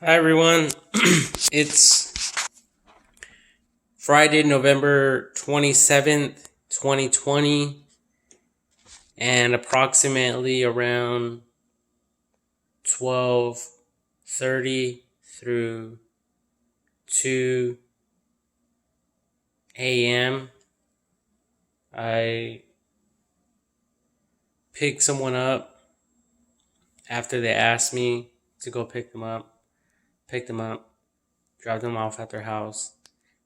Hi everyone. It's Friday, November 27th, 2020, and approximately around 12:30 through 2 a.m. I picked someone up after they asked me to go pick them up, drop them off at their house.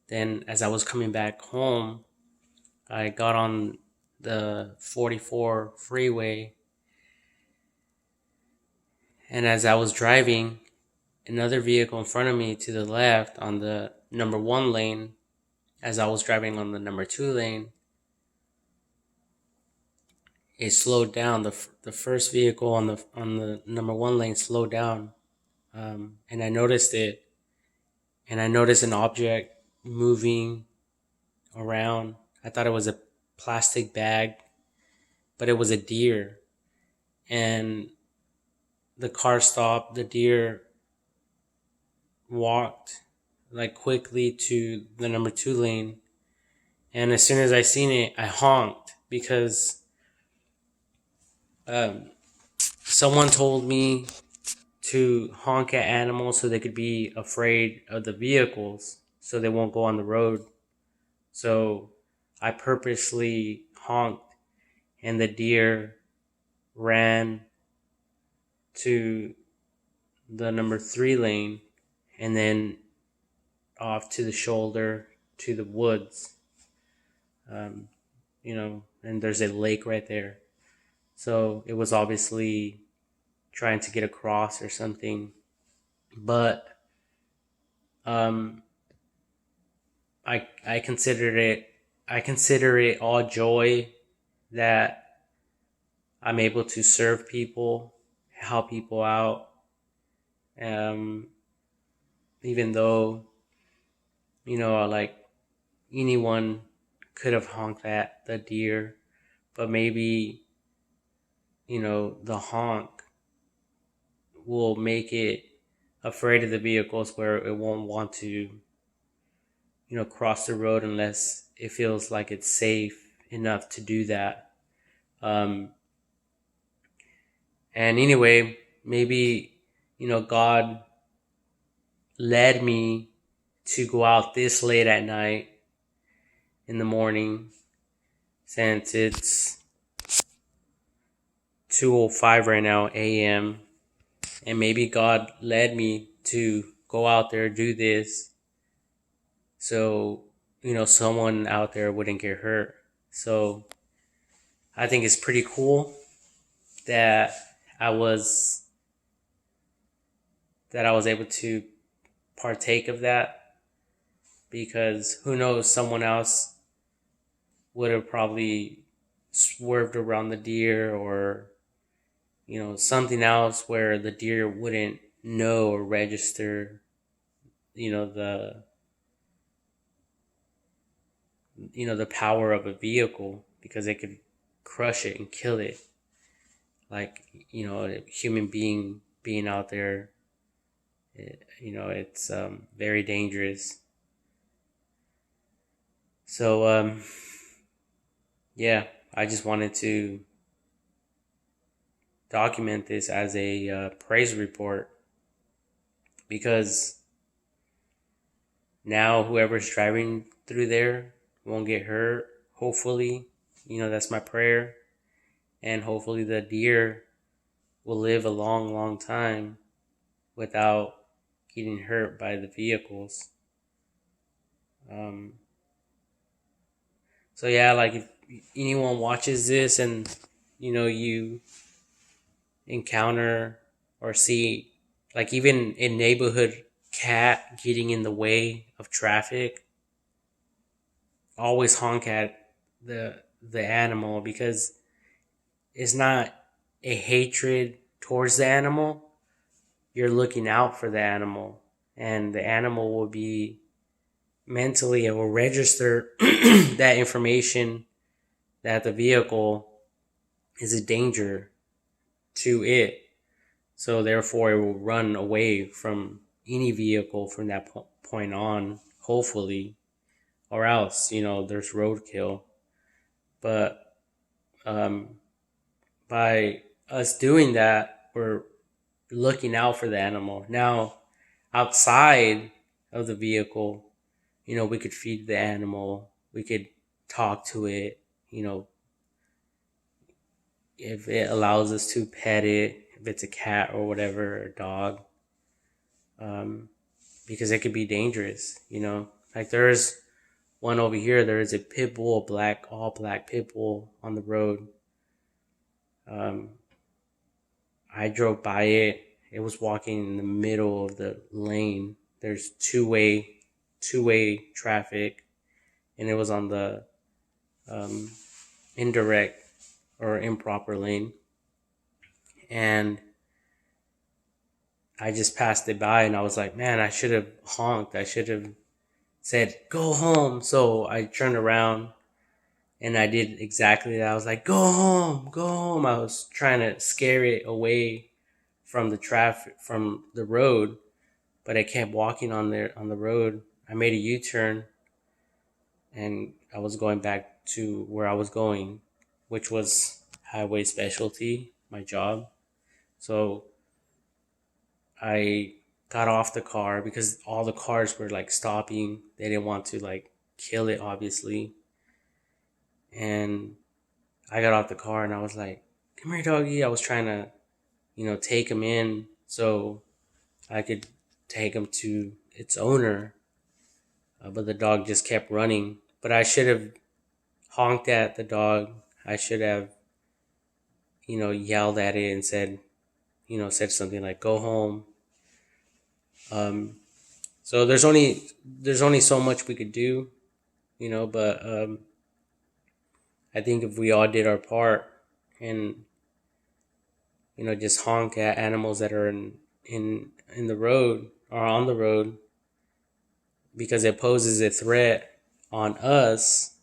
Then as I was coming back home, I got on the 44 freeway. And as I was driving, another vehicle in front of me to the left on the number one lane, as I was driving on the number two lane, it slowed down. The first vehicle on the number one lane slowed down, and I noticed it, and I noticed an object moving around. I thought it was a plastic bag, but it was a deer, and the car stopped. The deer walked like quickly to the number two lane, and as soon as I seen it, I honked because um, someone told me to honk at animals so they could be afraid of the vehicles so they won't go on the road. So I purposely honked, and the deer ran to the number three lane and then off to the shoulder to the woods. Um, and there's a lake right there. So it was obviously trying to get across or something. But um, I consider it all joy that I'm able to serve people, help people out. Um, Even though like anyone could have honked at the deer, but maybe the honk will make it afraid of the vehicles where it won't want to cross the road unless it feels like it's safe enough to do that. um and anyway, maybe God led me to go out this late at night in the morning, since it's 2:05 right now a.m., and maybe God led me to go out there, do this, so someone out there wouldn't get hurt. So I think it's pretty cool that I was that I was able to partake of that, because who knows, someone else would have probably swerved around the deer, or something else where the deer wouldn't know or register the the power of a vehicle, because it could crush it and kill it, like a human being out there. It's very dangerous. So yeah, I just wanted to document this as a praise report, because now whoever's driving through there won't get hurt. Hopefully, that's my prayer. And hopefully the deer will live a long, long time without getting hurt by the vehicles. Um, so yeah, like if anyone watches this and you encounter or see, like, even a neighborhood cat getting in the way of traffic, always honk at the animal, because it's not a hatred towards the animal. You're looking out for the animal, and the animal will be mentally, it will register that information that the vehicle is a danger to it. So therefore it will run away from any vehicle from that point on, hopefully, or else, there's roadkill. But um, by us doing that, we're looking out for the animal. Now, outside of the vehicle, we could feed the animal, we could talk to it, if it allows us to pet it, if it's a cat or whatever, or dog, because it could be dangerous, Like there's one over here, there is a pit bull, all black pit bull on the road. I drove by it. It was walking in the middle of the lane. There's two-way traffic, and it was on the indirect or improper lane. And I just passed it by, and I was like, man, I should have honked. I should have said, go home. So I turned around and I did exactly that. I was like, go home, go home. I was trying to scare it away from the traffic, from the road, but I kept walking on the road. I made a U-turn and I was going back to where I was going, which was highway specialty, my job. So I got off the car because all the cars were like stopping. They didn't want to like kill it, obviously. And I got off the car and I was like, come here, doggy. I was trying to, take him in so I could take him to its owner. But the dog just kept running. But I should have honked at the dog. I should have, yelled at it and said something like, go home. So there's only so much we could do, but I think if we all did our part and just honk at animals that are in the road or on the road, because it poses a threat on us,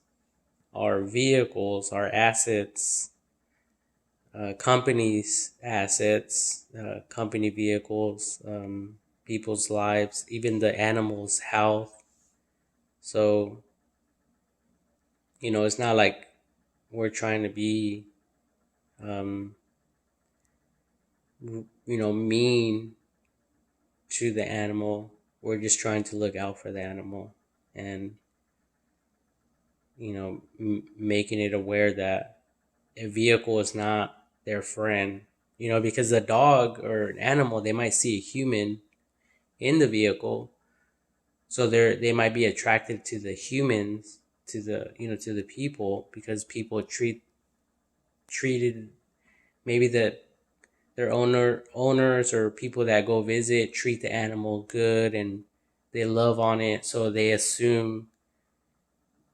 our vehicles, our assets, companies' assets, company vehicles, people's lives, even the animals' health. So, it's not like we're trying to be, mean to the animal. We're just trying to look out for the animal and, making it aware that a vehicle is not their friend, because the dog or an animal, they might see a human in the vehicle. So they might be attracted to the humans, to the people, because people treated maybe their owners or people that go visit treat the animal good and they love on it, so they assume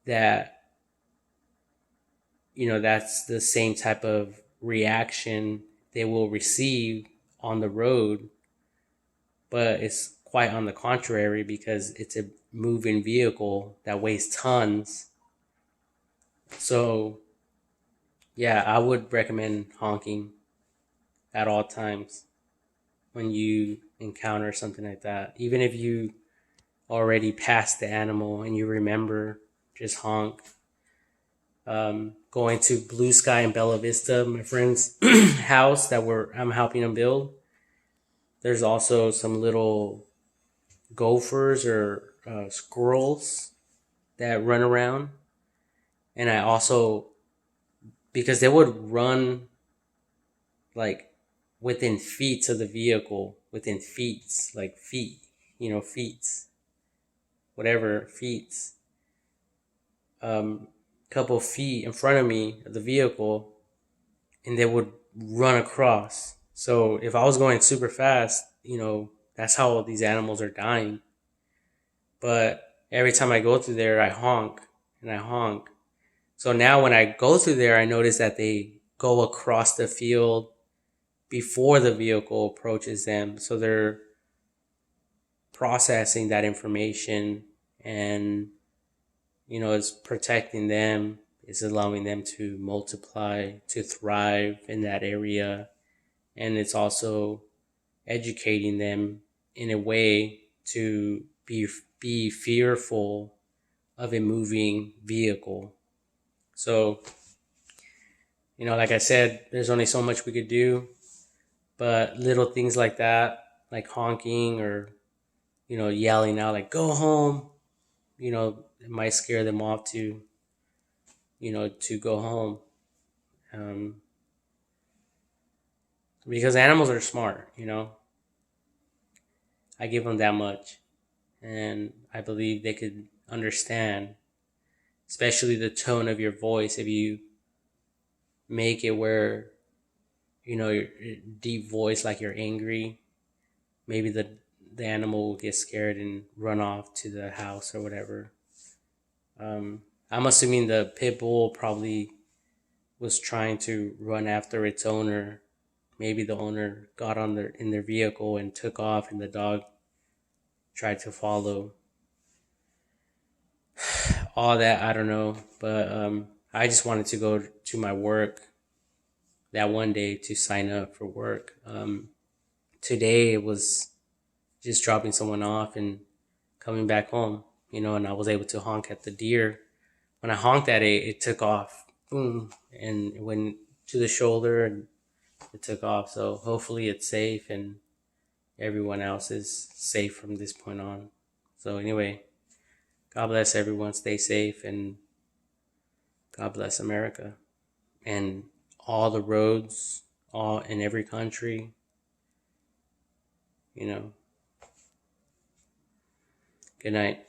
that that's the same type of reaction they will receive on the road. But it's quite on the contrary, because it's a moving vehicle that weighs tons. So yeah, I would recommend honking at all times when you encounter something like that. Even if you already passed the animal and you remember, just honk. Going to Blue Sky in Bella Vista, my friend's house that I'm helping him build. There's also some little gophers or squirrels that run around. And I also, because they would run like within feet of the vehicle, within feet, like feet, feet, whatever, feet. Couple feet in front of me of the vehicle, and they would run across. So if I was going super fast, that's how these animals are dying. But every time I go through there, I honk and I honk. So now when I go through there, I notice that they go across the field before the vehicle approaches them. So they're processing that information, and it's protecting them, it's allowing them to multiply, to thrive in that area, and it's also educating them in a way to be fearful of a moving vehicle. So, like I said, there's only so much we could do, but little things like that, like honking or, yelling out like, go home, it might scare them off to go home. Um, because animals are smart, I give them that much. And I believe they could understand, especially the tone of your voice. If you make it where, your deep voice, like you're angry, maybe the animal will get scared and run off to the house or whatever. I'm assuming the pit bull probably was trying to run after its owner. Maybe the owner got in their vehicle and took off, and the dog tried to follow. All that, I don't know, but I just wanted to go to my work that one day to sign up for work. Today it was just dropping someone off and coming back home, and I was able to honk at the deer. When I honked at it, it took off, boom, and it went to the shoulder and it took off. So hopefully it's safe and everyone else is safe from this point on. So anyway, God bless everyone. Stay safe, and God bless America and all the roads, all in every country. Good night.